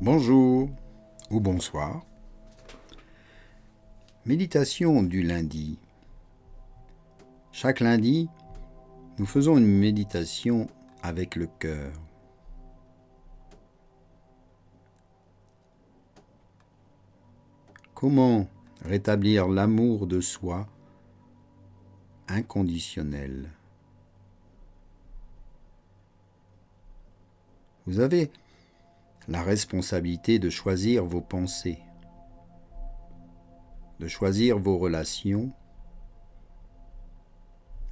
Bonjour ou bonsoir. Méditation du lundi. Chaque lundi, nous faisons une méditation avec le cœur. Comment rétablir l'amour de soi inconditionnel? Vous avez la responsabilité de choisir vos pensées, de choisir vos relations,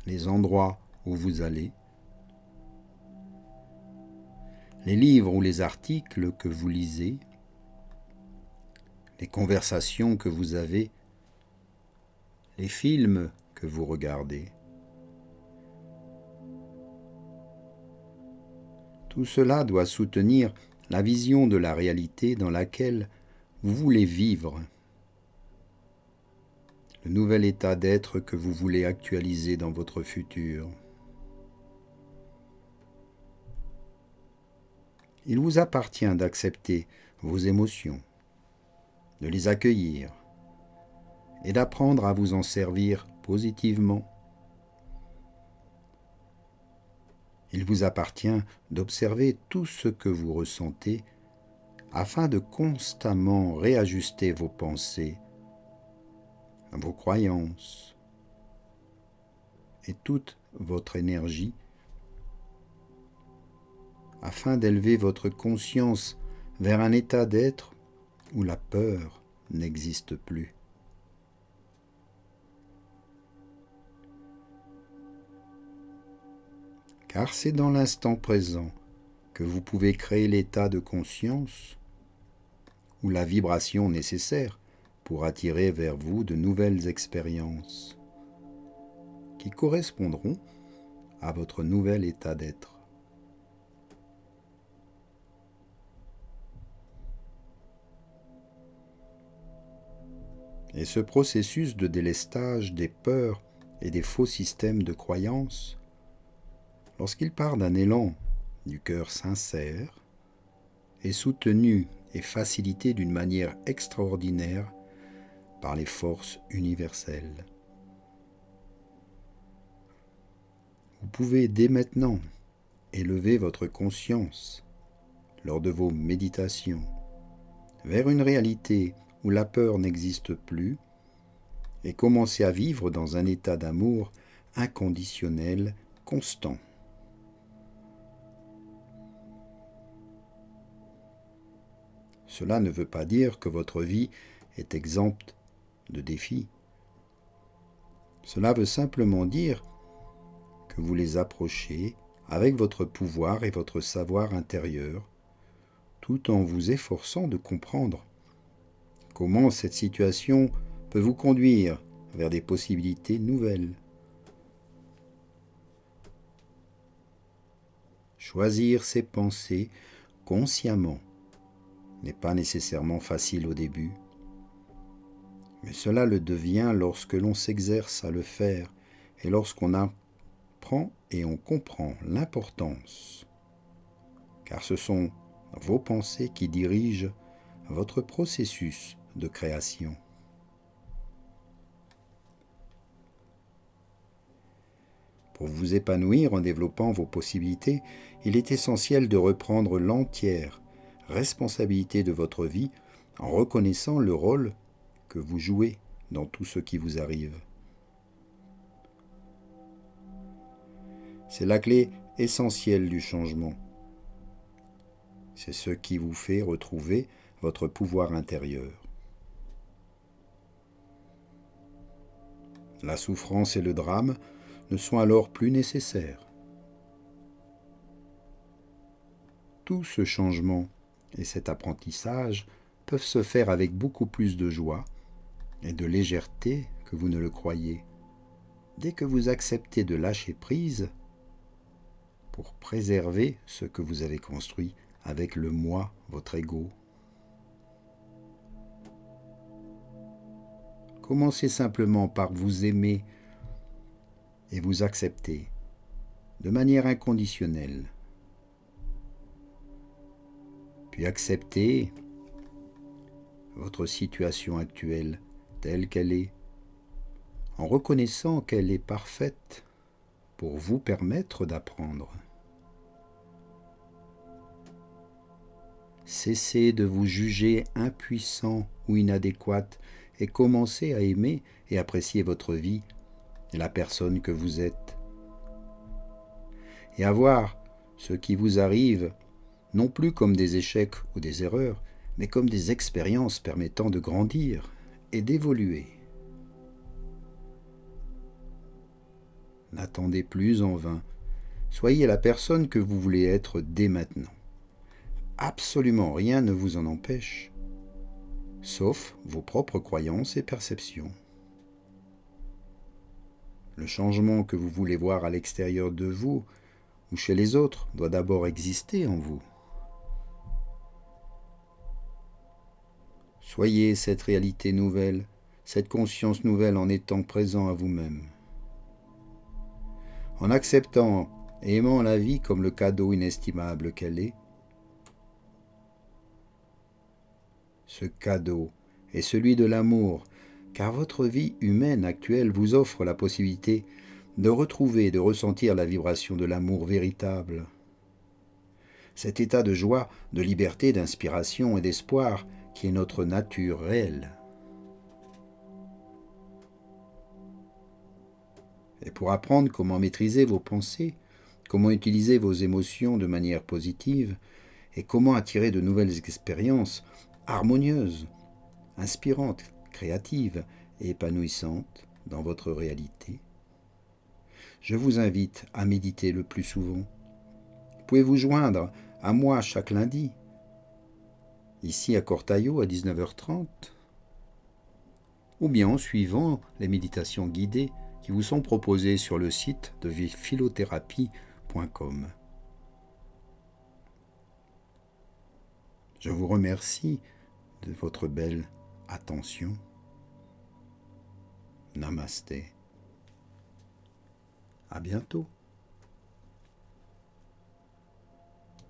les endroits où vous allez, les livres ou les articles que vous lisez, les conversations que vous avez, les films que vous regardez. Tout cela doit soutenir la vision de la réalité dans laquelle vous voulez vivre, le nouvel état d'être que vous voulez actualiser dans votre futur. Il vous appartient d'accepter vos émotions, de les accueillir et d'apprendre à vous en servir positivement. Il vous appartient d'observer tout ce que vous ressentez afin de constamment réajuster vos pensées, vos croyances et toute votre énergie afin d'élever votre conscience vers un état d'être où la peur n'existe plus. Car c'est dans l'instant présent que vous pouvez créer l'état de conscience ou la vibration nécessaire pour attirer vers vous de nouvelles expériences qui correspondront à votre nouvel état d'être. Et ce processus de délestage des peurs et des faux systèmes de croyances, lorsqu'il part d'un élan du cœur sincère, est soutenu et facilité d'une manière extraordinaire par les forces universelles. Vous pouvez dès maintenant élever votre conscience lors de vos méditations vers une réalité où la peur n'existe plus et commencer à vivre dans un état d'amour inconditionnel constant. Cela ne veut pas dire que votre vie est exempte de défis. Cela veut simplement dire que vous les approchez avec votre pouvoir et votre savoir intérieur, tout en vous efforçant de comprendre comment cette situation peut vous conduire vers des possibilités nouvelles. Choisir ses pensées consciemment n'est pas nécessairement facile au début, mais cela le devient lorsque l'on s'exerce à le faire et lorsqu'on apprend et on comprend l'importance, car ce sont vos pensées qui dirigent votre processus de création. Pour vous épanouir en développant vos possibilités, il est essentiel de reprendre l'entière responsabilité de votre vie en reconnaissant le rôle que vous jouez dans tout ce qui vous arrive. C'est la clé essentielle du changement. C'est ce qui vous fait retrouver votre pouvoir intérieur. La souffrance et le drame ne sont alors plus nécessaires. Tout ce changement et cet apprentissage peuvent se faire avec beaucoup plus de joie et de légèreté que vous ne le croyez, dès que vous acceptez de lâcher prise pour préserver ce que vous avez construit avec le moi, votre ego. Commencez simplement par vous aimer et vous accepter de manière inconditionnelle. puis acceptez votre situation actuelle telle qu'elle est, en reconnaissant qu'elle est parfaite pour vous permettre d'apprendre. Cessez de vous juger impuissant ou inadéquat et commencez à aimer et apprécier votre vie et la personne que vous êtes. Et à voir ce qui vous arrive non plus comme des échecs ou des erreurs, mais comme des expériences permettant de grandir et d'évoluer. N'attendez plus en vain. Soyez la personne que vous voulez être dès maintenant. Absolument rien ne vous en empêche, sauf vos propres croyances et perceptions. Le changement que vous voulez voir à l'extérieur de vous ou chez les autres doit d'abord exister en vous. Soyez cette réalité nouvelle, cette conscience nouvelle en étant présent à vous-même. En acceptant et aimant la vie comme le cadeau inestimable qu'elle est, ce cadeau est celui de l'amour, car votre vie humaine actuelle vous offre la possibilité de retrouver et de ressentir la vibration de l'amour véritable. Cet état de joie, de liberté, d'inspiration et d'espoir qui est notre nature réelle. Et pour apprendre comment maîtriser vos pensées, comment utiliser vos émotions de manière positive et comment attirer de nouvelles expériences harmonieuses, inspirantes, créatives et épanouissantes dans votre réalité, je vous invite à méditer le plus souvent. Vous pouvez vous joindre à moi chaque lundi, ici à Cortaillot à 19h30, ou bien en suivant les méditations guidées qui vous sont proposées sur le site de philothérapie.com. Je vous remercie de votre belle attention. Namasté. À bientôt.